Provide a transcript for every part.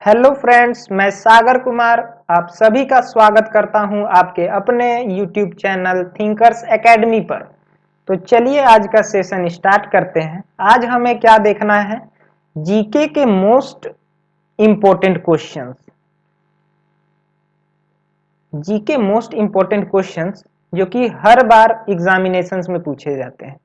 Hello friends, मैं सागर कुमार आप सभी का स्वागत करता हूं आपके अपने यूट्यूब चैनल थिंकर्स एकेडमी पर। तो चलिए आज का सेशन स्टार्ट करते हैं। आज हमें क्या देखना है? जीके के most important questions. GK most important questions जो कि हर बार एग्जामिनेशंस में पूछे जाते हैं,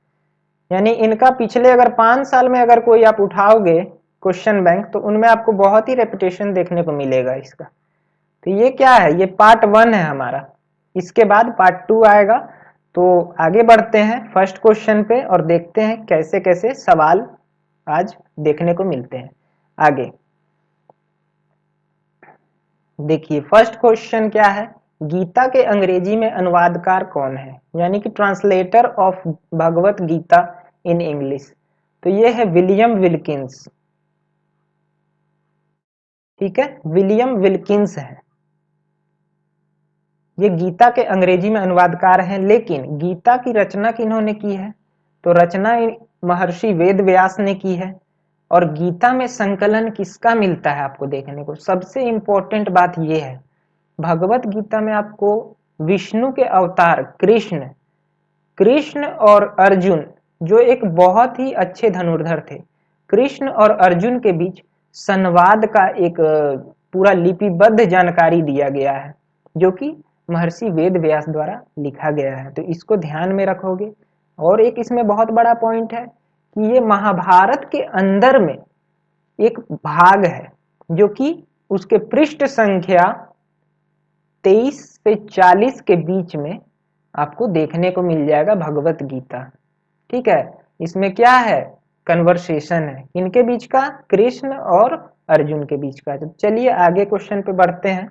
यानी इनका पिछले अगर 5 साल में अगर कोई आप उठाओगे क्वेश्चन बैंक, तो उनमें आपको बहुत ही रेपिटेशन देखने को मिलेगा इसका। तो ये क्या है? ये पार्ट 1 है हमारा। इसके बाद पार्ट 2 आएगा। तो आगे बढ़ते हैं फर्स्ट क्वेश्चन पे और देखते हैं कैसे कैसे सवाल आज देखने को मिलते हैं। आगे देखिए, फर्स्ट क्वेश्चन क्या है? गीता के अंग्रेजी में अनुवादकार कौन है, यानी कि translator of Bhagavad Gita in English. तो ये है विलियम विल्किंस। ठीक है, विलियम विल्किंस है। ये गीता के अंग्रेजी में अनुवादकार हैं, लेकिन गीता की रचना किन्होंने की है? तो रचना महर्षि वेद व्यास ने की है। और गीता में संकलन किसका मिलता है आपको देखने को? सबसे इंपॉर्टेंट बात यह है, भगवत गीता में आपको विष्णु के अवतार कृष्ण कृष्ण और अर्जुन, जो एक बहुत ही अच्छे धनुर्धर थे, कृष्ण और अर्जुन के बीच संवाद का एक पूरा लिपिबद्ध जानकारी दिया गया है, जो कि महर्षि वेद व्यास द्वारा लिखा गया है। तो इसको ध्यान में रखोगे। और एक इसमें बहुत बड़ा पॉइंट है कि ये महाभारत के अंदर में एक भाग है, जो कि उसके पृष्ठ संख्या 23 से 40 के बीच में आपको देखने को मिल जाएगा भगवत गीता। ठीक है, इसमें क्या है? कन्वर्सेशन है इनके बीच का, कृष्ण और अर्जुन के बीच का। तो चलिए आगे क्वेश्चन पे बढ़ते हैं।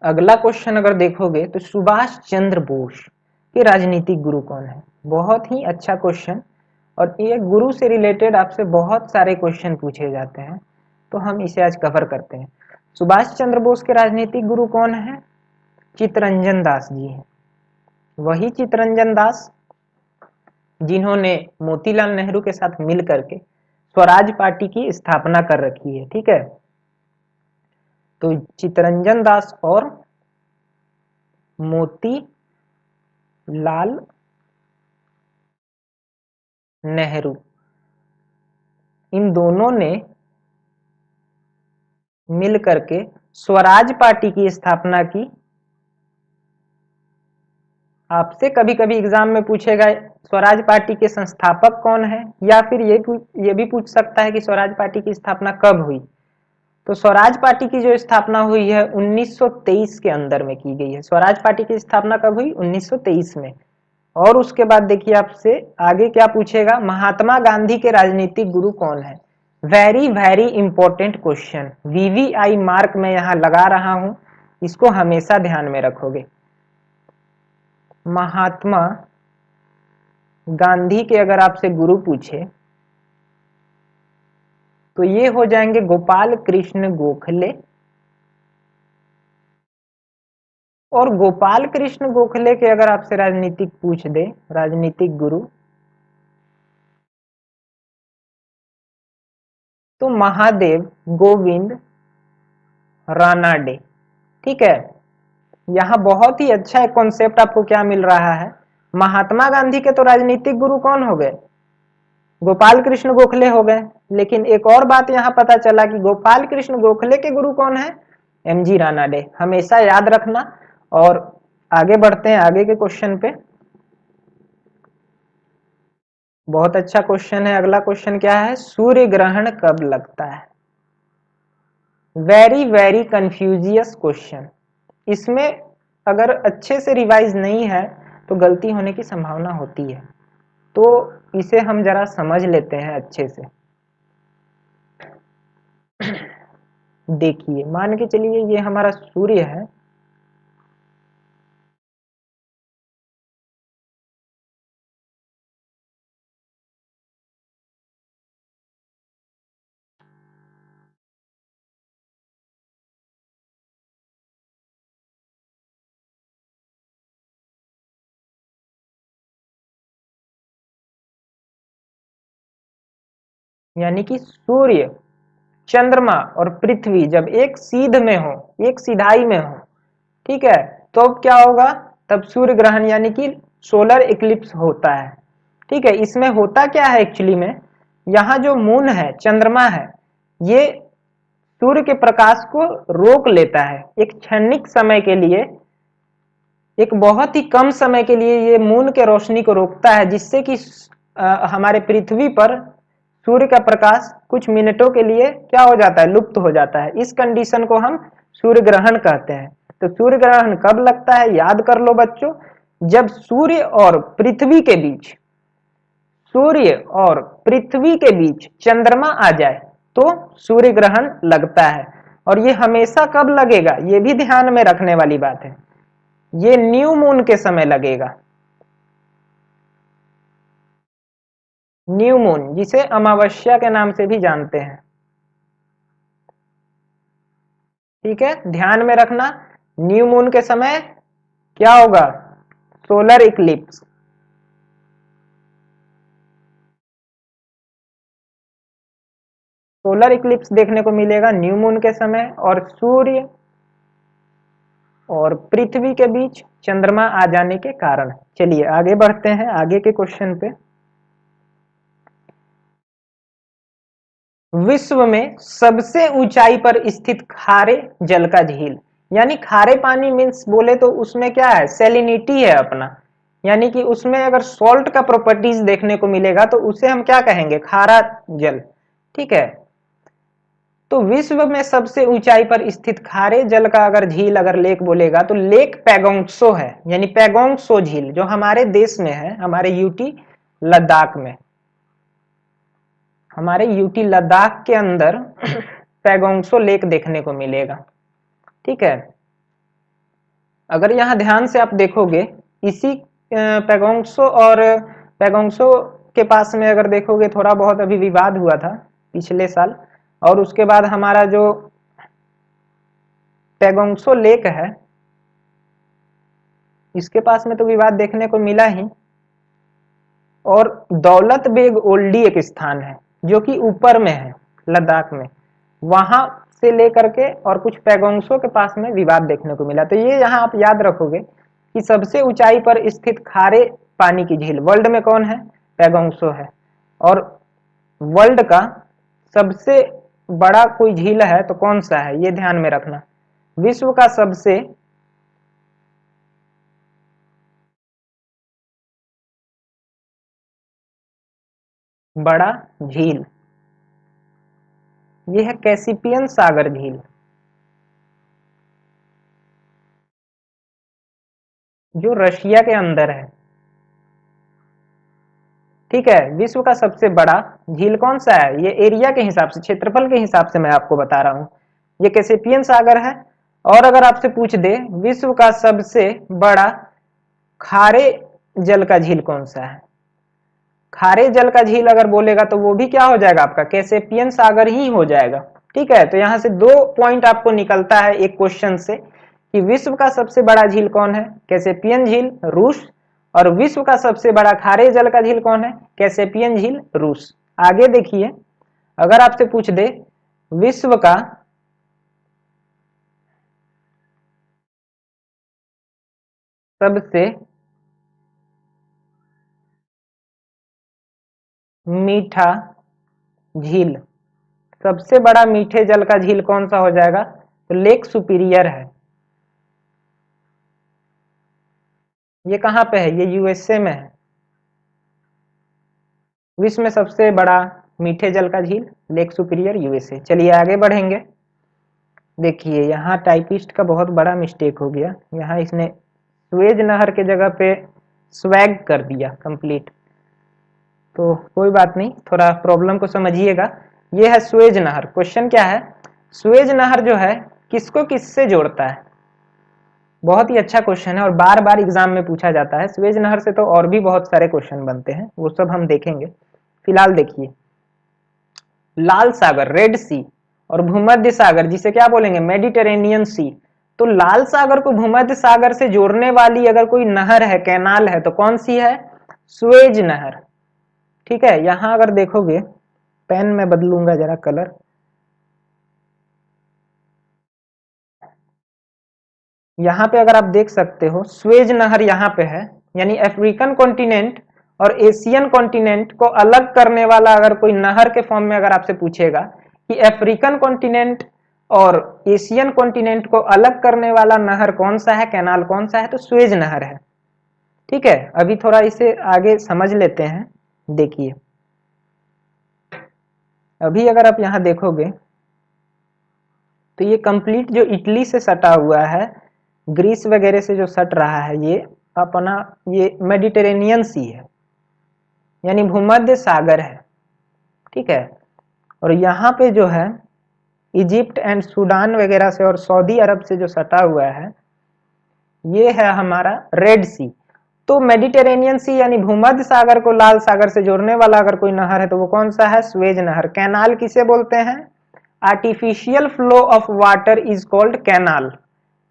अगला क्वेश्चन अगर देखोगे तो सुभाष चंद्र बोस के राजनीतिक गुरु कौन है? बहुत ही अच्छा क्वेश्चन। और ये गुरु से रिलेटेड आपसे बहुत सारे क्वेश्चन पूछे जाते हैं, तो हम इसे आज कवर करते हैं। सुभाष चंद्र बोस के राजनीतिक गुरु कौन है? चित्तरंजन दास जी हैं। वही चित्तरंजन दास जिन्होंने मोतीलाल नेहरू के साथ मिल करके स्वराज पार्टी की स्थापना कर रखी है। ठीक है, तो चित्तरंजन दास और मोतीलाल नेहरू, इन दोनों ने मिल करके स्वराज पार्टी की स्थापना की। आपसे कभी कभी एग्जाम में पूछेगा स्वराज पार्टी के संस्थापक कौन है, या फिर ये भी पूछ सकता है कि स्वराज पार्टी की स्थापना कब हुई। तो स्वराज पार्टी की जो स्थापना हुई है 1923 के अंदर में की गई है। स्वराज पार्टी की स्थापना कब हुई? 1923 में। और उसके बाद देखिए आपसे आगे क्या पूछेगा, महात्मा गांधी के राजनीतिक गुरु कौन है? Very very important question, VVI mark मैं यहां लगा रहा हूं, इसको हमेशा ध्यान में रखोगे। महात्मा गांधी के अगर आपसे गुरु पूछे तो ये हो जाएंगे गोपाल कृष्ण गोखले। और गोपाल कृष्ण गोखले के अगर आपसे राजनीतिक पूछ दे, राजनीतिक गुरु, तो महादेव गोविंद रानाडे। ठीक है, यहां बहुत ही अच्छा एक कॉन्सेप्ट आपको क्या मिल रहा है, महात्मा गांधी के तो राजनीतिक गुरु कौन हो गए? गोपाल कृष्ण गोखले हो गए। लेकिन एक और बात यहां पता चला कि गोपाल कृष्ण गोखले के गुरु कौन है? एमजी रानाडे। हमेशा याद रखना। और आगे बढ़ते हैं आगे के क्वेश्चन पे। बहुत अच्छा क्वेश्चन है। अगला क्वेश्चन क्या है? सूर्य ग्रहण कब लगता है? Very very confusing question. इसमें अगर अच्छे से रिवाइज नहीं है तो गलती होने की संभावना होती है, तो इसे हम जरा समझ लेते हैं अच्छे से। देखिए, मान के चलिए ये हमारा सूर्य है। यानी कि सूर्य चंद्रमा और पृथ्वी जब एक सीध में हो, एक सिधाई में हो, ठीक है, तो अब क्या होगा, तब सूर्य ग्रहण यानी कि सोलर इक्लिप्स होता है। ठीक है, इसमें होता क्या है एक्चुअली में, यहाँ जो मून है, चंद्रमा है, ये सूर्य के प्रकाश को रोक लेता है एक क्षणिक समय के लिए, एक बहुत ही कम समय के लिए ये मून के रोशनी को रोकता है, जिससे कि हमारे पृथ्वी पर सूर्य का प्रकाश कुछ मिनटों के लिए क्या हो जाता है, लुप्त हो जाता है। इस कंडीशन को हम सूर्य ग्रहण कहते हैं। तो सूर्य ग्रहण कब लगता है, याद कर लो बच्चों, जब सूर्य और पृथ्वी के बीच, सूर्य और पृथ्वी के बीच चंद्रमा आ जाए तो सूर्य ग्रहण लगता है। और ये हमेशा कब लगेगा, ये भी ध्यान में रखने वाली बात है, ये न्यू मून के समय लगेगा। न्यू मून, जिसे अमावस्या के नाम से भी जानते हैं। ठीक है, ध्यान में रखना, न्यू मून के समय क्या होगा, सोलर इक्लिप्स। सोलर इक्लिप्स देखने को मिलेगा न्यू मून के समय, और सूर्य और पृथ्वी के बीच चंद्रमा आ जाने के कारण। चलिए आगे बढ़ते हैं, आगे के क्वेश्चन पे। विश्व में सबसे ऊंचाई पर स्थित खारे जल का झील, यानी खारे पानी मीन्स बोले तो उसमें क्या है, सैलिनिटी है अपना, यानी कि उसमें अगर सॉल्ट का प्रॉपर्टीज देखने को मिलेगा तो उसे हम क्या कहेंगे, खारा जल। ठीक है, तो विश्व में सबसे ऊंचाई पर स्थित खारे जल का अगर झील, अगर लेक बोलेगा तो लेक पैगोंगसो है, यानी पैगोंगसो झील, जो हमारे देश में है, हमारे यूटी लद्दाख में, हमारे यूटी लद्दाख के अंदर पैगोंगसो लेक देखने को मिलेगा। ठीक है, अगर यहां ध्यान से आप देखोगे, इसी पैगोंगसो और पैगोंगसो के पास में अगर देखोगे, थोड़ा बहुत अभी विवाद हुआ था पिछले साल, और उसके बाद हमारा जो पैगोंगसो लेक है, इसके पास में तो विवाद देखने को मिला ही, और दौलत बेग ओल्डी एक स्थान है जो कि ऊपर में है लद्दाख में, वहां से लेकर के और कुछ पैगोंगसो के पास में विवाद देखने को मिला। तो ये यहाँ आप याद रखोगे कि सबसे ऊंचाई पर स्थित खारे पानी की झील वर्ल्ड में कौन है, पैगोंगसो है। और वर्ल्ड का सबसे बड़ा कोई झील है तो कौन सा है, ये ध्यान में रखना। विश्व का सबसे बड़ा झील, ये है कैसिपियन सागर झील, जो रशिया के अंदर है। ठीक है, विश्व का सबसे बड़ा झील कौन सा है, ये एरिया के हिसाब से, क्षेत्रफल के हिसाब से मैं आपको बता रहा हूं, ये कैसिपियन सागर है। और अगर आपसे पूछ दे विश्व का सबसे बड़ा खारे जल का झील कौन सा है, खारे जल का झील अगर बोलेगा तो वो भी क्या हो जाएगा, आपका कैसेपियन सागर ही हो जाएगा। ठीक है, तो यहां से 2 पॉइंट आपको निकलता है एक क्वेश्चन से, कि विश्व का सबसे बड़ा झील कौन है, कैसेपियन झील रूस, और विश्व का सबसे बड़ा खारे जल का झील कौन है, कैसेपियन झील रूस। आगे देखिए, अगर आपसे पूछ दे विश्व का सबसे मीठा झील, सबसे बड़ा मीठे जल का झील कौन सा हो जाएगा, तो लेक सुपीरियर है। ये कहां पे है, ये यूएसए में है। विश्व में सबसे बड़ा मीठे जल का झील लेक सुपीरियर, यूएसए। चलिए आगे बढ़ेंगे। देखिए यहाँ टाइपिस्ट का बहुत बड़ा मिस्टेक हो गया, यहाँ इसने स्वेज नहर के जगह पे स्वैग कर दिया कंप्लीट, तो कोई बात नहीं, थोड़ा प्रॉब्लम को समझिएगा। ये है स्वेज नहर। क्वेश्चन क्या है, स्वेज नहर जो है किसको किससे जोड़ता है, बहुत ही अच्छा क्वेश्चन है और बार बार एग्जाम में पूछा जाता है। स्वेज नहर से तो और भी बहुत सारे क्वेश्चन बनते हैं, वो सब हम देखेंगे। फिलहाल देखिए, लाल सागर रेड सी और भूमध्य सागर जिसे क्या बोलेंगे, मेडिटेरेनियन सी। तो लाल सागर को भूमध्य सागर से जोड़ने वाली अगर कोई नहर है, कैनाल है, तो कौन सी है, स्वेज नहर। ठीक है, यहां अगर देखोगे, पेन में बदलूंगा जरा कलर, यहाँ पे अगर आप देख सकते हो स्वेज नहर यहाँ पे है, यानी अफ्रीकन कॉन्टिनेंट और एशियन कॉन्टिनेंट को अलग करने वाला अगर कोई नहर के फॉर्म में अगर आपसे पूछेगा कि अफ्रीकन कॉन्टिनेंट और एशियन कॉन्टिनेंट को अलग करने वाला नहर कौन सा है, कैनाल कौन सा है, तो स्वेज नहर है। ठीक है, अभी थोड़ा इसे आगे समझ लेते हैं। देखिए अभी अगर आप यहाँ देखोगे तो ये कंप्लीट जो इटली से सटा हुआ है, ग्रीस वगैरह से जो सट रहा है, ये अपना ये मेडिटेरेनियन सी है, यानी भूमध्य सागर है। ठीक है, और यहाँ पे जो है इजिप्ट एंड सूडान वगैरह से और सऊदी अरब से जो सटा हुआ है, ये है हमारा रेड सी। तो मेडिटेरेनियन सी यानी भूमध्य सागर को लाल सागर से जोड़ने वाला अगर कोई नहर है तो वो कौन सा है, स्वेज नहर। कैनाल किसे बोलते हैं, artificial flow of water is called canal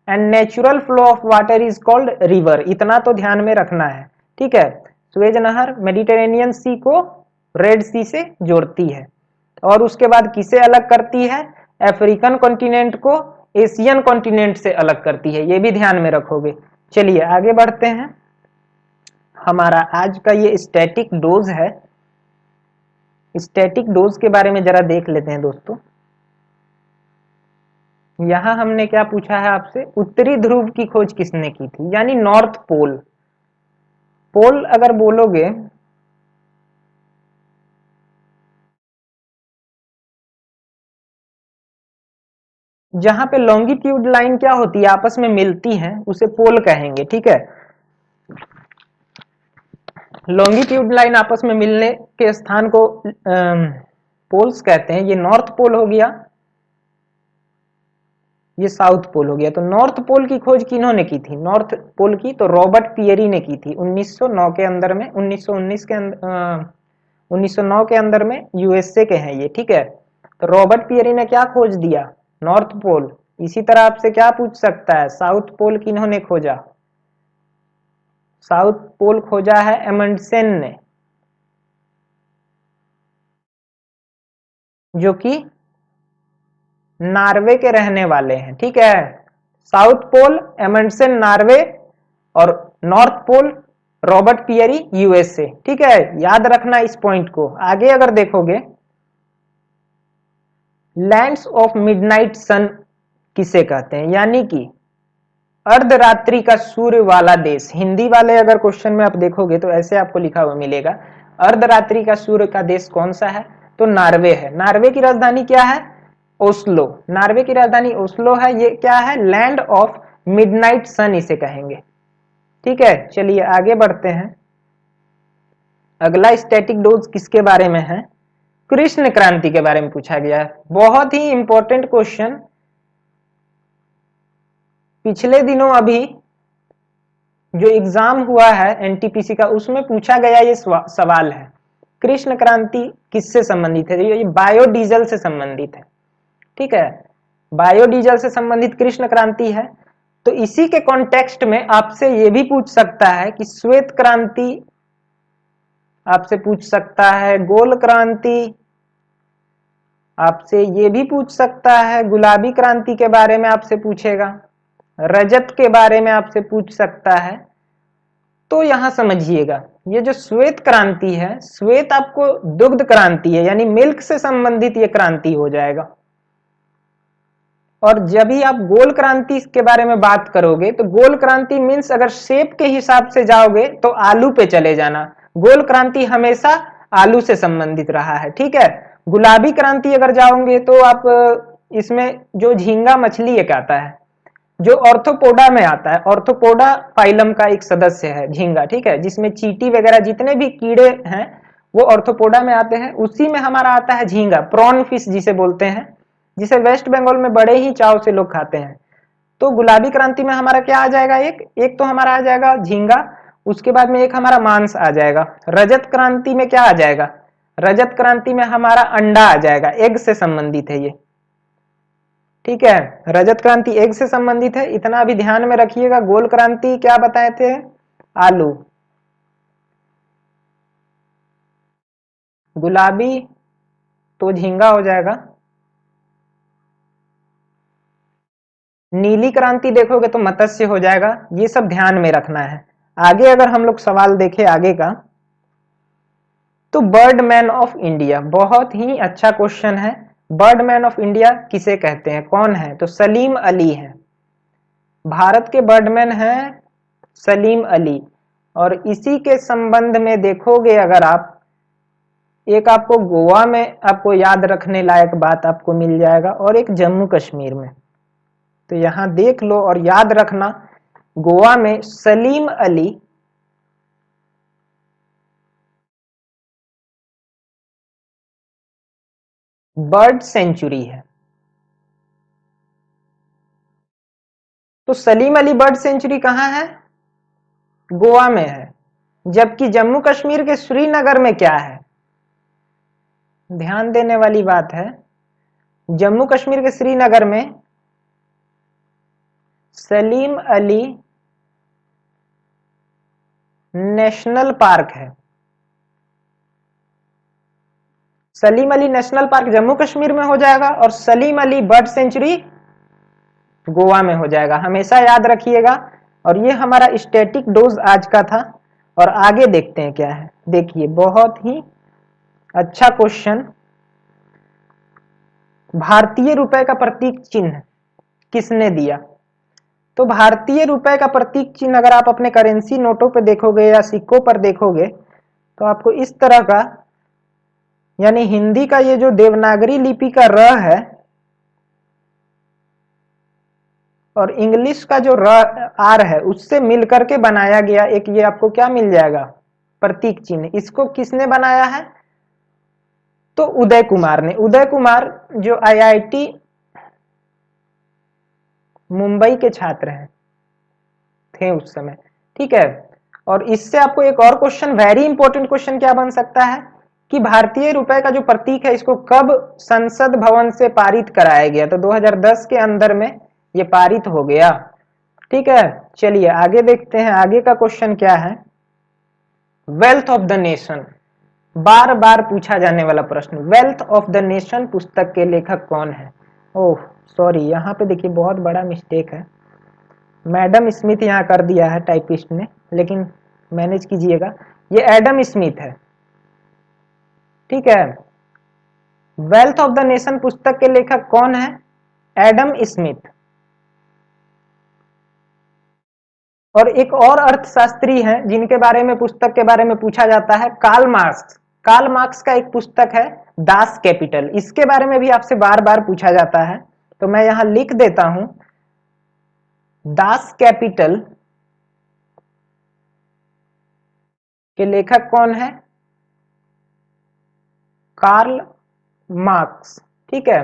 and natural flow of water is called river. इतना तो ध्यान में रखना है। ठीक है, स्वेज नहर मेडिटेरेनियन सी को रेड सी से जोड़ती है और उसके बाद किसे अलग करती है, अफ्रीकन कॉन्टिनेंट को एशियन कॉन्टिनेंट से अलग करती है, ये भी ध्यान में रखोगे। चलिए आगे बढ़ते हैं। हमारा आज का ये स्टैटिक डोज है, स्टैटिक डोज के बारे में जरा देख लेते हैं दोस्तों। यहां हमने क्या पूछा है आपसे, उत्तरी ध्रुव की खोज किसने की थी, यानी नॉर्थ पोल। पोल अगर बोलोगे जहां पे लॉन्गिट्यूड लाइन क्या होती है, आपस में मिलती हैं, उसे पोल कहेंगे। ठीक है, लॉन्गिट्यूड लाइन आपस में मिलने के स्थान को पोल्स कहते हैं। ये नॉर्थ पोल हो गया, ये साउथ पोल हो गया। तो नॉर्थ पोल की खोज किन्होंने की थी, नॉर्थ पोल की तो रॉबर्ट पियरी ने की थी 1909 के अंदर में, 1919 के 1909 के अंदर में, यूएसए के हैं ये। ठीक है, तो रॉबर्ट पियरी ने क्या खोज दिया, नॉर्थ पोल। इसी तरह आपसे क्या पूछ सकता है, साउथ पोल किन्होंने खोजा, साउथ पोल खोजा है एमंडसेन ने, जो कि नॉर्वे के रहने वाले हैं। ठीक है, साउथ पोल एमंडसेन नॉर्वे और north pole Robert Peary USA. ठीक है, याद रखना इस पॉइंट को। आगे अगर देखोगे लैंड्स ऑफ मिडनाइट सन किसे कहते हैं, यानी कि अर्धरात्रि का सूर्य वाला देश। हिंदी वाले अगर क्वेश्चन में आप देखोगे तो ऐसे आपको लिखा हुआ मिलेगा, अर्धरात्रि का सूर्य का देश कौन सा है, तो नॉर्वे है। नॉर्वे की राजधानी क्या है, ओस्लो। नॉर्वे की राजधानी ओस्लो है। ये क्या है, लैंड ऑफ मिडनाइट सन इसे कहेंगे। ठीक है, चलिए आगे बढ़ते हैं। अगला स्टैटिक डोज किसके बारे में है, कृष्ण क्रांति के बारे में पूछा गया है। बहुत ही इंपॉर्टेंट क्वेश्चन, पिछले दिनों अभी जो एग्जाम हुआ है एनटीपीसी का, उसमें पूछा गया ये सवाल है, कृष्ण क्रांति किससे संबंधित है, ये बायोडीजल से संबंधित है। ठीक है, बायोडीजल से संबंधित कृष्ण क्रांति है। तो इसी के कॉन्टेक्स्ट में आपसे ये भी पूछ सकता है कि श्वेत क्रांति, आपसे पूछ सकता है गोल क्रांति, आपसे ये भी पूछ सकता है गुलाबी क्रांति के बारे में आपसे पूछेगा, रजत के बारे में आपसे पूछ सकता है। तो यहां समझिएगा, ये जो श्वेत क्रांति है, श्वेत आपको दुग्ध क्रांति है, यानी मिल्क से संबंधित ये क्रांति हो जाएगा। और जब भी आप गोल क्रांति के बारे में बात करोगे तो गोल क्रांति मीन्स अगर शेप के हिसाब से जाओगे तो आलू पे चले जाना, गोल क्रांति हमेशा आलू से संबंधित रहा है। ठीक है, गुलाबी क्रांति अगर जाओगे तो आप इसमें जो झींगा मछली एक आता है जो ऑर्थोपोडा में आता है, ऑर्थोपोडा फाइलम का एक सदस्य है झींगा। ठीक है, जिसमें चींटी वगैरह जितने भी कीड़े हैं वो ऑर्थोपोडा में आते हैं, उसी में हमारा आता है झींगा, प्रॉन फिश जिसे बोलते हैं, जिसे वेस्ट बंगाल में बड़े ही चाव से लोग खाते हैं। तो गुलाबी क्रांति में हमारा क्या आ जाएगा, एक एक तो हमारा आ जाएगा झींगा, उसके बाद में एक हमारा मांस आ जाएगा। रजत क्रांति में क्या आ जाएगा, रजत क्रांति में हमारा अंडा आ जाएगा, एग से संबंधित है ये। ठीक है, रजत क्रांति एग से संबंधित है, इतना भी ध्यान में रखिएगा। गोल क्रांति क्या बताए थे, आलू। गुलाबी तो झींगा हो जाएगा। नीली क्रांति देखोगे तो मत्स्य हो जाएगा। ये सब ध्यान में रखना है। आगे अगर हम लोग सवाल देखें आगे का, तो बर्डमैन ऑफ इंडिया बहुत ही अच्छा क्वेश्चन है। बर्डमैन ऑफ इंडिया किसे कहते हैं, कौन है? तो सलीम अली है। भारत के बर्डमैन हैं सलीम अली। और इसी के संबंध में देखोगे अगर आप, एक आपको गोवा में आपको याद रखने लायक बात आपको मिल जाएगा और एक जम्मू कश्मीर में। तो यहां देख लो और याद रखना, गोवा में सलीम अली बर्ड सेंचुरी है। तो सलीम अली बर्ड सेंचुरी कहां है? गोवा में है। जबकि जम्मू कश्मीर के श्रीनगर में क्या है? ध्यान देने वाली बात है, जम्मू कश्मीर के श्रीनगर में सलीम अली नेशनल पार्क है। सलीम अली नेशनल पार्क जम्मू कश्मीर में हो जाएगा और सलीम अली बर्ड सेंचुरी गोवा में हो जाएगा। हमेशा याद रखिएगा। और ये हमारा स्टैटिक डोज आज का था। और आगे देखते हैं क्या है। देखिए बहुत ही अच्छा क्वेश्चन, भारतीय रुपए का प्रतीक चिन्ह किसने दिया? तो भारतीय रुपए का प्रतीक चिन्ह अगर आप अपने करेंसी नोटों पे देखोगे या सिक्कों पर देखोगे तो आपको इस तरह का, यानी हिंदी का ये जो देवनागरी लिपि का र है और इंग्लिश का जो आर है उससे मिलकर के बनाया गया एक ये आपको क्या मिल जाएगा? प्रतीक चिन्ह। इसको किसने बनाया है? तो उदय कुमार ने। उदय कुमार जो आईआईटी मुंबई के छात्र हैं थे उस समय, ठीक है। और इससे आपको एक और क्वेश्चन, वेरी इंपॉर्टेंट क्वेश्चन क्या बन सकता है कि भारतीय रुपए का जो प्रतीक है इसको कब संसद भवन से पारित कराया गया? तो 2010 के अंदर में ये पारित हो गया, ठीक है। चलिए आगे देखते हैं, आगे का क्वेश्चन क्या है। वेल्थ ऑफ द नेशन, बार बार पूछा जाने वाला प्रश्न। वेल्थ ऑफ द नेशन पुस्तक के लेखक कौन है? ओह सॉरी, यहाँ पे देखिए बहुत बड़ा मिस्टेक है। मैडम स्मिथ यहाँ कर दिया है टाइपिस्ट ने, लेकिन मैनेज कीजिएगा। ये एडम स्मिथ है, ठीक है। वेल्थ ऑफ द नेशन पुस्तक के लेखक कौन है? Adam Smith. और एक और अर्थशास्त्री हैं जिनके बारे में पुस्तक के बारे में पूछा जाता है, कार्ल मार्क्स। कार्ल मार्क्स का एक पुस्तक है दास कैपिटल, इसके बारे में भी आपसे बार बार पूछा जाता है। तो मैं यहां लिख देता हूं, दास कैपिटल के लेखक कौन है? कार्ल मार्क्स, ठीक है।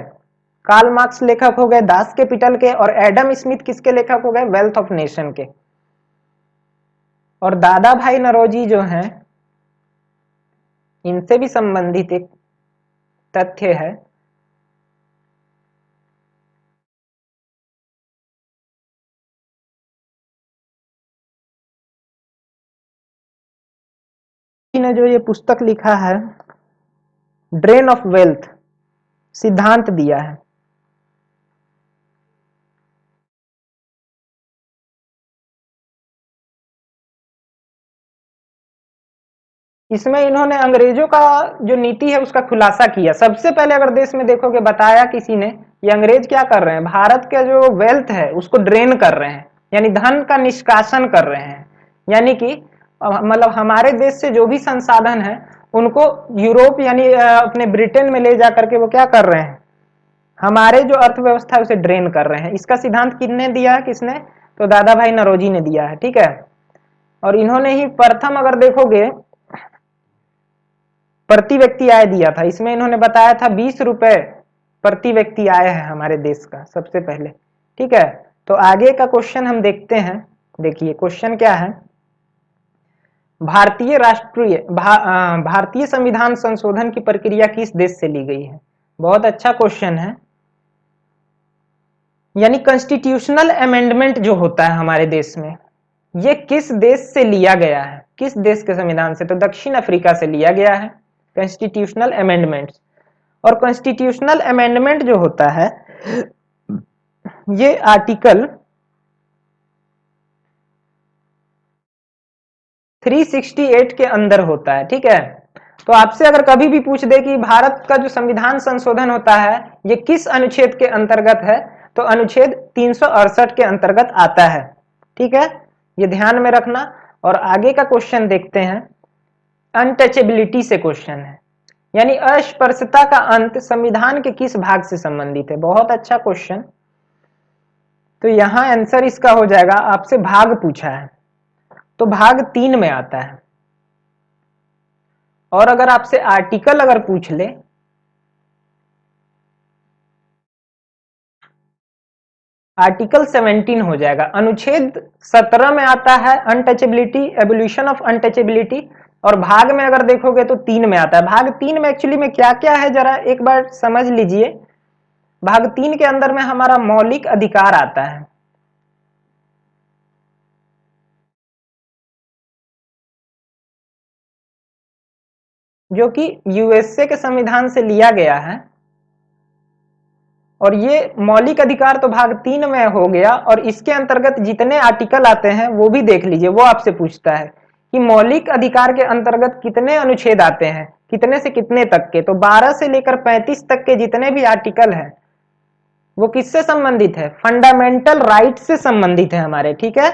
कार्ल मार्क्स लेखक हो गए दास कैपिटल के, और एडम स्मिथ किसके लेखक हो गए? वेल्थ ऑफ नेशन के। और दादा भाई नौरोजी जो हैं, इनसे भी संबंधित एक तथ्य है, ने जो ये पुस्तक लिखा है ड्रेन ऑफ वेल्थ, सिद्धांत दिया है। इसमें इन्होंने अंग्रेजों का जो नीति है उसका खुलासा किया। सबसे पहले अगर देश में देखोगे, बताया किसी ने, ये अंग्रेज क्या कर रहे हैं, भारत का जो वेल्थ है उसको ड्रेन कर रहे हैं, यानी धन का निष्कासन कर रहे हैं। यानी कि मतलब हमारे देश से जो भी संसाधन है उनको यूरोप यानी अपने ब्रिटेन में ले जा करके वो क्या कर रहे हैं, हमारे जो अर्थव्यवस्था है उसे ड्रेन कर रहे हैं। इसका सिद्धांत किसने दिया है? किसने? तो दादा भाई नौरोजी ने दिया है, ठीक है। और इन्होंने ही प्रथम अगर देखोगे प्रति व्यक्ति आय दिया था। इसमें इन्होंने बताया था 20 रुपए प्रति व्यक्ति आय है हमारे देश का सबसे पहले, ठीक है। तो आगे का क्वेश्चन हम देखते हैं। देखिए क्वेश्चन क्या है, भारतीय संविधान संशोधन की प्रक्रिया किस देश से ली गई है? बहुत अच्छा क्वेश्चन है। यानी कॉन्स्टिट्यूशनल अमेंडमेंट जो होता है हमारे देश में, ये किस देश से लिया गया है? किस देश के संविधान से? तो दक्षिण अफ्रीका से लिया गया है कॉन्स्टिट्यूशनल अमेंडमेंट। और कॉन्स्टिट्यूशनल अमेंडमेंट जो होता है ये आर्टिकल 368 के अंदर होता है, ठीक है। तो आपसे अगर कभी भी पूछ दे कि भारत का जो संविधान संशोधन होता है ये किस अनुच्छेद के अंतर्गत है, तो अनुच्छेद 368 के अंतर्गत आता है, ठीक है, ये ध्यान में रखना। और आगे का क्वेश्चन देखते हैं, अनटचेबिलिटी से क्वेश्चन है, यानी अस्पर्शता का अंत संविधान के किस भाग से संबंधित है। बहुत अच्छा क्वेश्चन। तो यहां आंसर इसका हो जाएगा, आपसे भाग पूछा है तो भाग 3 में आता है। और अगर आपसे आर्टिकल अगर पूछ ले, आर्टिकल 17 हो जाएगा। अनुच्छेद 17 में आता है अनटचेबिलिटी, एवोल्यूशन ऑफ अनटचेबिलिटी। और भाग में अगर देखोगे तो 3 में आता है। भाग 3 में एक्चुअली में क्या क्या है जरा एक बार समझ लीजिए। भाग 3 के अंदर में हमारा मौलिक अधिकार आता है, जो कि यूएसए के संविधान से लिया गया है। और ये मौलिक अधिकार तो भाग 3 में हो गया। और इसके अंतर्गत जितने आर्टिकल आते हैं वो भी देख लीजिए। वो आपसे पूछता है कि मौलिक अधिकार के अंतर्गत कितने अनुच्छेद आते हैं, कितने से कितने तक के। तो 12 से लेकर 35 तक के जितने भी आर्टिकल हैं वो किससे संबंधित है, फंडामेंटल राइट से संबंधित है हमारे, ठीक है।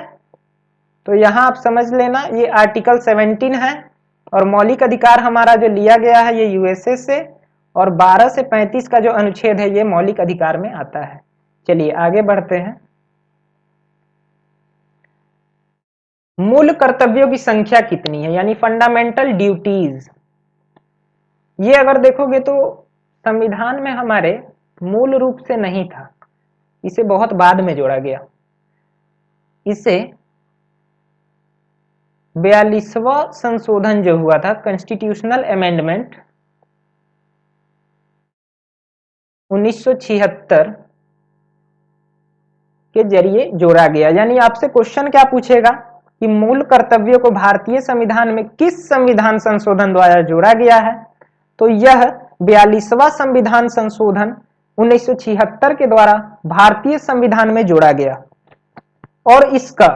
तो यहां आप समझ लेना ये आर्टिकल 17 है। और मौलिक अधिकार हमारा जो लिया गया है ये यूएसए से। और 12 से 35 का जो अनुच्छेद है ये मौलिक अधिकार में आता है। चलिए आगे बढ़ते हैं। मूल कर्तव्यों की संख्या कितनी है, यानी फंडामेंटल ड्यूटीज। ये अगर देखोगे तो संविधान में हमारे मूल रूप से नहीं था, इसे बहुत बाद में जोड़ा गया। इसे 42वां संशोधन जो हुआ था, कॉन्स्टिट्यूशनल अमेंडमेंट 1976 के जरिए जोड़ा गया। यानी आपसे क्वेश्चन क्या पूछेगा कि मूल कर्तव्यों को भारतीय संविधान में किस संविधान संशोधन द्वारा जोड़ा गया है। तो यह 42वां संविधान संशोधन 1976 के द्वारा भारतीय संविधान में जोड़ा गया। और इसका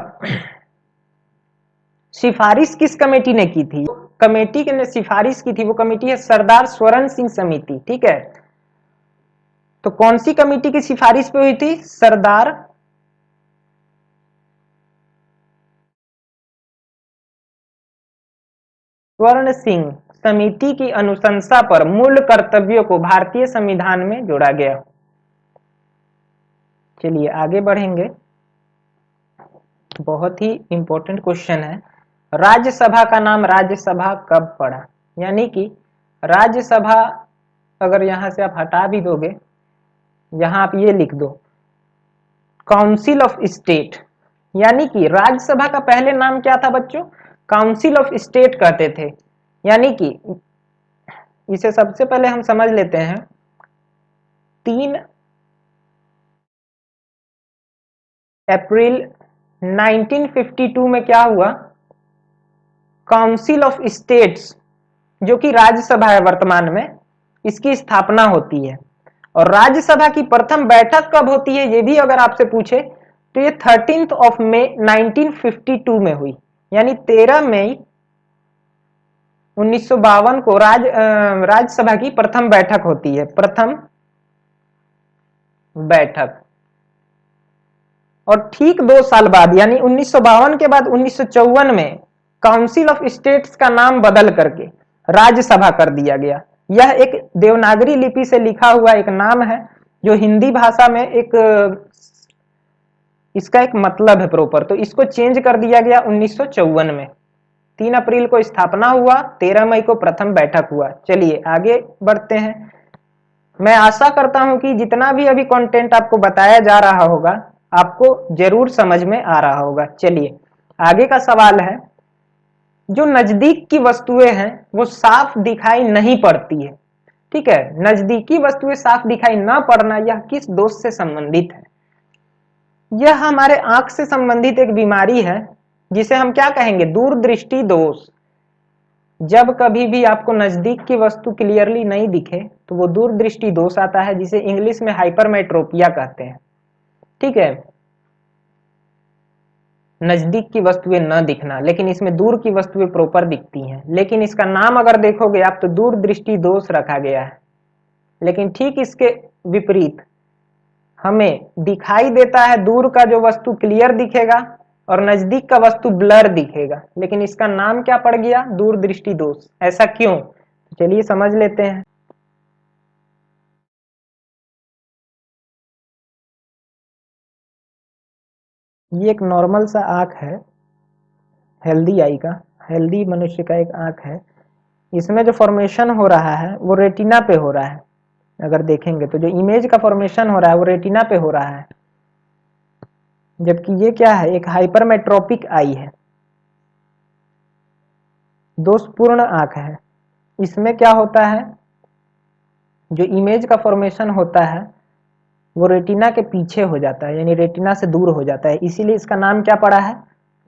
सिफारिश किस कमेटी ने की थी, कमेटी ने सिफारिश की थी, वो कमेटी है सरदार स्वर्ण सिंह समिति, ठीक है। तो कौन सी कमेटी की सिफारिश पे हुई थी, सरदार स्वर्ण सिंह समिति की अनुशंसा पर मूल कर्तव्यों को भारतीय संविधान में जोड़ा गया। चलिए आगे बढ़ेंगे। बहुत ही इंपॉर्टेंट क्वेश्चन है, राज्यसभा का नाम राज्यसभा कब पड़ा। यानी कि राज्यसभा अगर यहां से आप हटा भी दोगे, यहां आप ये लिख दो काउंसिल ऑफ स्टेट। यानी कि राज्यसभा का पहले नाम क्या था बच्चों, काउंसिल ऑफ स्टेट कहते थे। यानी कि इसे सबसे पहले हम समझ लेते हैं। 3 अप्रैल 1952 में क्या हुआ, काउंसिल ऑफ स्टेट्स जो कि राज्यसभा है वर्तमान में, इसकी स्थापना होती है। और राज्यसभा की प्रथम बैठक कब होती है ये भी अगर आपसे पूछे तो ये 13 मई 1952 में हुई। यानी 13 मई 1952 को राज्यसभा की प्रथम बैठक होती है, प्रथम बैठक। और ठीक 2 साल बाद यानी 1952 के बाद 1954 में काउंसिल ऑफ स्टेट्स का नाम बदल करके राज्यसभा कर दिया गया। यह एक देवनागरी लिपि से लिखा हुआ एक नाम है जो हिंदी भाषा में एक इसका एक मतलब है प्रॉपर, तो इसको चेंज कर दिया गया 1954 में। 3 अप्रैल को स्थापना हुआ, 13 मई को प्रथम बैठक हुआ। चलिए आगे बढ़ते हैं। मैं आशा करता हूं कि जितना भी अभी कंटेंट आपको बताया जा रहा होगा आपको जरूर समझ में आ रहा होगा। चलिए आगे का सवाल है, जो नजदीक की वस्तुएं हैं वो साफ दिखाई नहीं पड़ती है, ठीक है। नजदीकी वस्तुएं साफ दिखाई ना पड़ना यह किस दोष से संबंधित है। यह हमारे आंख से संबंधित एक बीमारी है जिसे हम क्या कहेंगे, दूरदृष्टि दोष। जब कभी भी आपको नजदीक की वस्तु क्लियरली नहीं दिखे तो वो दूरदृष्टि दोष आता है, जिसे इंग्लिश में हाइपरमेट्रोपिया कहते हैं। ठीक है, नजदीक की वस्तुएं न दिखना, लेकिन इसमें दूर की वस्तुएं प्रॉपर दिखती हैं। लेकिन इसका नाम अगर देखोगे आप तो दूरदृष्टि दोष रखा गया है। लेकिन ठीक इसके विपरीत हमें दिखाई देता है दूर का जो वस्तु क्लियर दिखेगा और नजदीक का वस्तु ब्लर दिखेगा, लेकिन इसका नाम क्या पड़ गया? दूरदृष्टि दोष। ऐसा क्यों? तो चलिए समझ लेते हैं। ये एक नॉर्मल सा आंख है, हेल्दी आई का, हेल्दी मनुष्य का एक आंख है। इसमें जो फॉर्मेशन हो रहा है वो रेटिना पे हो रहा है। अगर देखेंगे तो जो इमेज का फॉर्मेशन हो रहा है वो रेटिना पे हो रहा है, जबकि ये क्या है? एक हाइपरमेट्रोपिक आई है, दोषपूर्ण आंख है। इसमें क्या होता है? जो इमेज का फॉर्मेशन होता है वो रेटिना के पीछे हो जाता है, यानी रेटिना से दूर हो जाता है, इसीलिए इसका नाम क्या पड़ा है?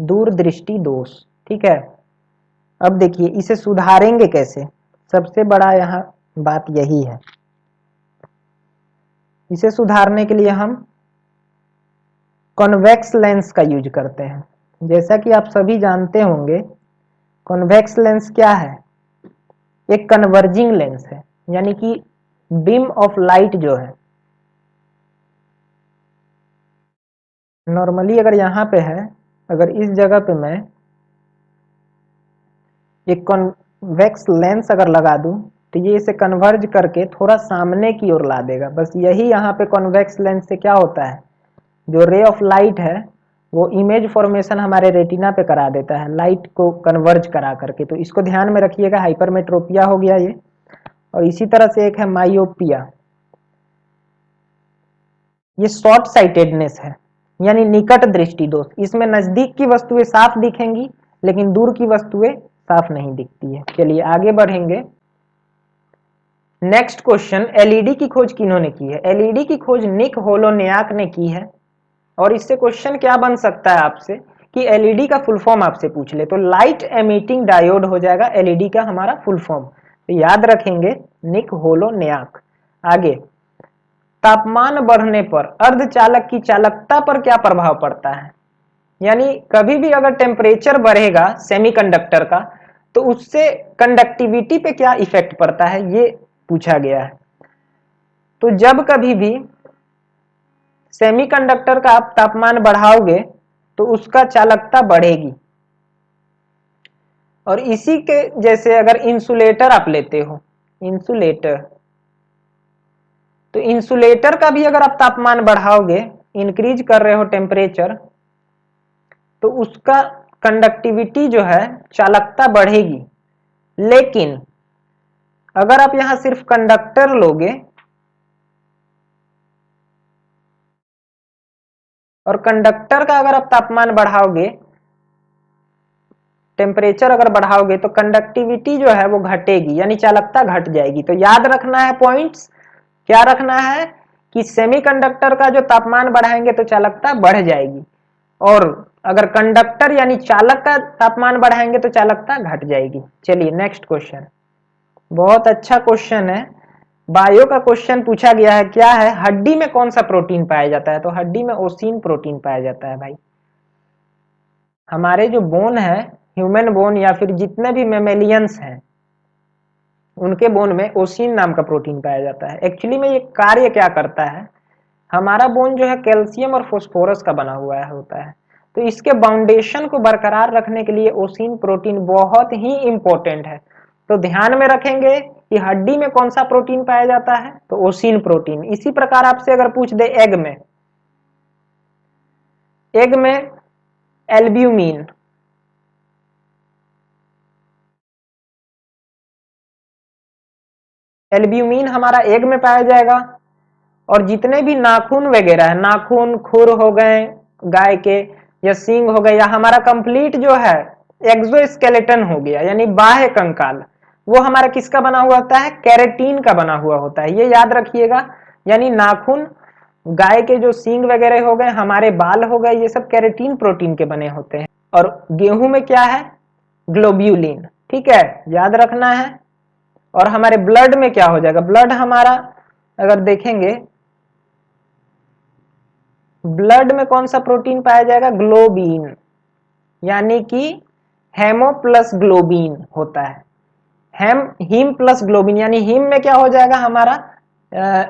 दूरदृष्टि दोष। ठीक है, अब देखिए इसे सुधारेंगे कैसे? सबसे बड़ा यहाँ बात यही है। इसे सुधारने के लिए हम कॉन्वेक्स लेंस का यूज करते हैं। जैसा कि आप सभी जानते होंगे, कॉन्वेक्स लेंस क्या है? एक कन्वर्जिंग लेंस है, यानी कि बीम ऑफ लाइट जो है, नॉर्मली अगर यहाँ पे है, अगर इस जगह पे मैं एक कॉन्वेक्स लेंस अगर लगा दूं तो ये इसे कन्वर्ज करके थोड़ा सामने की ओर ला देगा। बस यही यहाँ पे कॉन्वेक्स लेंस से क्या होता है? जो रे ऑफ लाइट है वो इमेज फॉर्मेशन हमारे रेटिना पे करा देता है, लाइट को कन्वर्ज करा करके। तो इसको ध्यान में रखिएगा, हाइपरमेट्रोपिया हो गया ये। और इसी तरह से एक है माइयोपिया, ये शॉर्ट साइटेडनेस है, यानी निकट दृष्टि दोष। इसमें नजदीक की वस्तुएं साफ दिखेंगी लेकिन दूर की वस्तुएं साफ नहीं दिखती है। चलिए आगे बढ़ेंगे। नेक्स्ट क्वेश्चन, एलईडी की खोज किन्होंने की है? एलईडी की खोज निक होलोनियाक ने की है। और इससे क्वेश्चन क्या बन सकता है आपसे कि एलईडी का फुल फॉर्म आपसे पूछ ले, तो लाइट एमिटिंग डायोड हो जाएगा एलईडी का हमारा फुल फॉर्म। तो याद रखेंगे निक होलोनियाक। आगे, तापमान बढ़ने पर अर्धचालक की चालकता पर क्या प्रभाव पड़ता है? यानी कभी भी अगर टेम्परेचर बढ़ेगा सेमीकंडक्टर का तो उससे कंडक्टिविटी पे क्या इफेक्ट पड़ता है, ये पूछा गया है। तो जब कभी भी सेमीकंडक्टर का आप तापमान बढ़ाओगे तो उसका चालकता बढ़ेगी। और इसी के जैसे अगर इंसुलेटर आप लेते हो, इंसुलेटर, तो इंसुलेटर का भी अगर आप तापमान बढ़ाओगे, इंक्रीज कर रहे हो टेम्परेचर, तो उसका कंडक्टिविटी जो है, चालकता बढ़ेगी। लेकिन अगर आप यहां सिर्फ कंडक्टर लोगे और कंडक्टर का अगर आप तापमान बढ़ाओगे, टेम्परेचर अगर बढ़ाओगे, तो कंडक्टिविटी जो है वो घटेगी, यानी चालकता घट जाएगी। तो याद रखना है पॉइंट्स, क्या रखना है कि सेमीकंडक्टर का जो तापमान बढ़ाएंगे तो चालकता बढ़ जाएगी, और अगर कंडक्टर यानी चालक का तापमान बढ़ाएंगे तो चालकता घट जाएगी। चलिए नेक्स्ट क्वेश्चन, बहुत अच्छा क्वेश्चन है, बायो का क्वेश्चन पूछा गया है। क्या है? हड्डी में कौन सा प्रोटीन पाया जाता है? तो हड्डी में ओसिन प्रोटीन पाया जाता है भाई। हमारे जो बोन है, ह्यूमन बोन या फिर जितने भी मेमेलियंस हैं, उनके बोन में ओसिन नाम का प्रोटीन पाया जाता है। एक्चुअली में ये कार्य क्या करता है? हमारा बोन जो है कैल्शियम और फास्फोरस का बना हुआ है होता है, तो इसके बाउंडेशन को बरकरार रखने के लिए ओसिन प्रोटीन बहुत ही इंपॉर्टेंट है। तो ध्यान में रखेंगे कि हड्डी में कौन सा प्रोटीन पाया जाता है, तो ओसिन प्रोटीन। इसी प्रकार आपसे अगर पूछ दे एग में, एग में एल्ब्यूमिन, एल्ब्यूमिन हमारा एग में पाया जाएगा। और जितने भी नाखून वगैरह है, नाखून खुर हो गए गाय के, या सींग हो गए, या हमारा कंप्लीट जो है एक्सोस्केलेटन हो गया, यानी बाह्य कंकाल, वो हमारा किसका बना हुआ होता है? केराटिन का बना हुआ होता है, ये याद रखिएगा। यानी नाखून, गाय के जो सींग वगैरह हो गए, हमारे बाल हो गए, ये सब केराटिन प्रोटीन के बने होते हैं। और गेहूं में क्या है? ग्लोब्यूलिन। ठीक है, याद रखना है। और हमारे ब्लड में क्या हो जाएगा? ब्लड हमारा अगर देखेंगे, ब्लड में कौन सा प्रोटीन पाया जाएगा? ग्लोबिन, यानी कि हेमो प्लस ग्लोबिन होता है। हीम प्लस ग्लोबिन, यानी हीम में क्या हो जाएगा हमारा?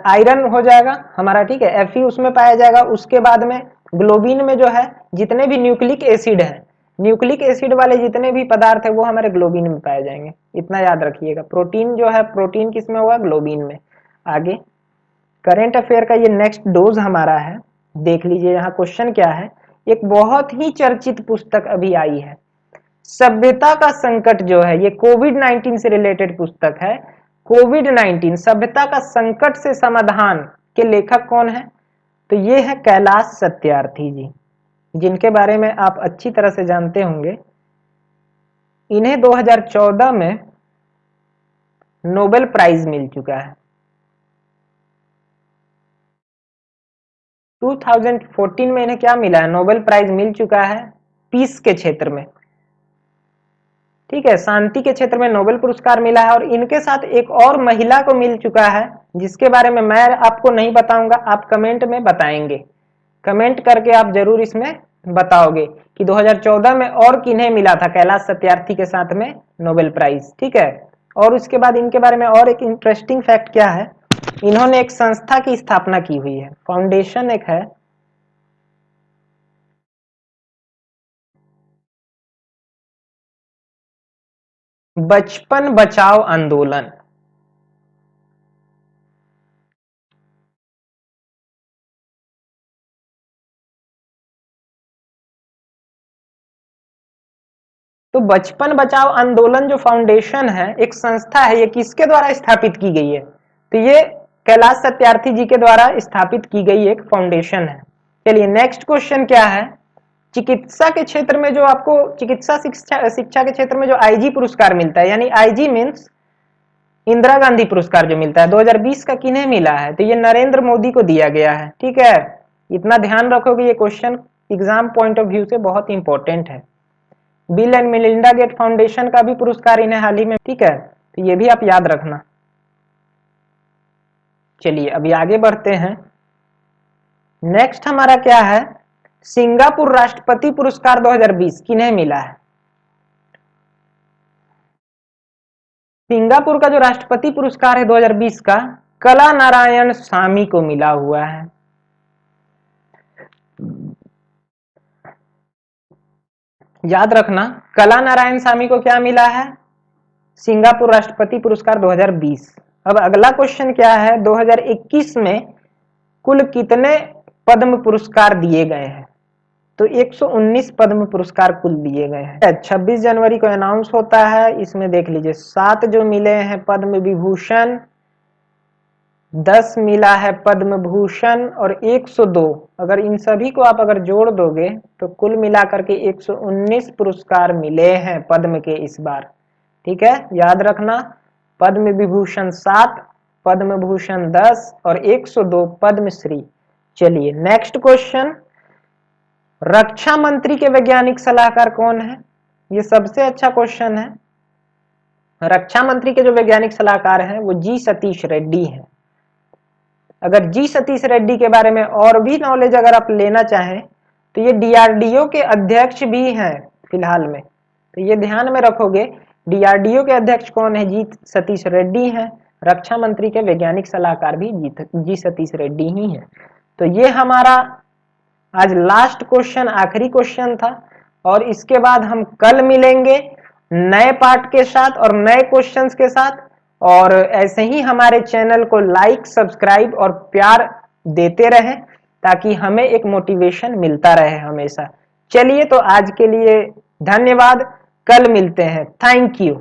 आयरन हो जाएगा हमारा, ठीक है, Fe उसमें पाया जाएगा। उसके बाद में ग्लोबिन में जो है जितने भी न्यूक्लिक एसिड है, न्यूक्लिक एसिड वाले जितने भी पदार्थ है वो हमारे ग्लोबिन में पाए जाएंगे, इतना याद रखिएगा। प्रोटीन जो है, प्रोटीन किस में होगा? ग्लोबिन में। आगे करेंट अफेयर का ये नेक्स्ट डोज हमारा है, देख लीजिए यहाँ क्वेश्चन क्या है। एक बहुत ही चर्चित पुस्तक अभी आई है, सभ्यता का संकट जो है, ये कोविड-19 से रिलेटेड पुस्तक है। कोविड-19 सभ्यता का संकट से समाधान के लेखक कौन है? तो ये है कैलाश सत्यार्थी जी, जिनके बारे में आप अच्छी तरह से जानते होंगे। इन्हें 2014 में नोबेल प्राइज मिल चुका है। 2014 में इन्हें क्या मिला है? नोबेल प्राइज मिल चुका है पीस के क्षेत्र में, ठीक है, शांति के क्षेत्र में नोबेल पुरस्कार मिला है। और इनके साथ एक और महिला को मिल चुका है, जिसके बारे में मैं आपको नहीं बताऊंगा, आप कमेंट में बताएंगे। कमेंट करके आप जरूर इसमें बताओगे कि 2014 में और किन्हें मिला था कैलाश सत्यार्थी के साथ में नोबेल प्राइज, ठीक है। और उसके बाद इनके बारे में और एक इंटरेस्टिंग फैक्ट क्या है, इन्होंने एक संस्था की स्थापना की हुई है, फाउंडेशन एक है, बचपन बचाओ आंदोलन। तो बचपन बचाओ आंदोलन जो फाउंडेशन है, एक संस्था है, ये किसके द्वारा स्थापित की गई है? तो ये कैलाश सत्यार्थी जी के द्वारा स्थापित की गई एक फाउंडेशन है। चलिए नेक्स्ट क्वेश्चन क्या है, चिकित्सा के क्षेत्र में जो आपको चिकित्सा शिक्षा के क्षेत्र में जो आईजी पुरस्कार मिलता है, यानी आईजी मीन्स इंदिरा गांधी पुरस्कार जो मिलता है, 2020 का किन्हें मिला है? तो ये नरेंद्र मोदी को दिया गया है, ठीक है। इतना ध्यान रखोगे, ये question exam point of view से बहुत इंपॉर्टेंट है। Bill and Melinda Gates foundation का भी पुरस्कार इन्हें हाल ही में, ठीक है, तो ये भी आप याद रखना। चलिए अभी आगे बढ़ते हैं। नेक्स्ट हमारा क्या है, सिंगापुर राष्ट्रपति पुरस्कार 2020 किन्हें मिला है? सिंगापुर का जो राष्ट्रपति पुरस्कार है 2020 का, कला नारायण स्वामी को मिला हुआ है। याद रखना, कला नारायण स्वामी को क्या मिला है? सिंगापुर राष्ट्रपति पुरस्कार 2020। अब अगला क्वेश्चन क्या है, 2021 में कुल कितने पद्म पुरस्कार दिए गए हैं? तो 119 पद्म पुरस्कार कुल दिए गए हैं। 26 जनवरी को अनाउंस होता है, इसमें देख लीजिए 7 जो मिले हैं पद्म विभूषण, 10 मिला है पद्म भूषण और 102, अगर इन सभी को आप अगर जोड़ दोगे तो कुल मिलाकर के 119 पुरस्कार मिले हैं पद्म के इस बार, ठीक है। याद रखना, पद्म विभूषण 7, पद्म भूषण 10 और 102 पद्मश्री। चलिए नेक्स्ट क्वेश्चन, रक्षा मंत्री के वैज्ञानिक सलाहकार कौन है? ये सबसे अच्छा क्वेश्चन है। रक्षा मंत्री के जो वैज्ञानिक सलाहकार हैं वो जी सतीश रेड्डी हैं। अगर जी सतीश रेड्डी के बारे में और भी नॉलेज अगर आप लेना चाहें तो ये डीआरडीओ के अध्यक्ष भी हैं फिलहाल में, तो ये ध्यान में रखोगे। डीआरडीओ के अध्यक्ष कौन है? जी सतीश रेड्डी हैं। रक्षा मंत्री के वैज्ञानिक सलाहकार भी जी सतीश रेड्डी ही हैं। तो ये हमारा आज लास्ट क्वेश्चन, आखिरी क्वेश्चन था, और इसके बाद हम कल मिलेंगे नए पार्ट के साथ और नए क्वेश्चंस के साथ। और ऐसे ही हमारे चैनल को लाइक, सब्सक्राइब और प्यार देते रहें ताकि हमें एक मोटिवेशन मिलता रहे हमेशा। चलिए तो आज के लिए धन्यवाद, कल मिलते हैं, थैंक यू।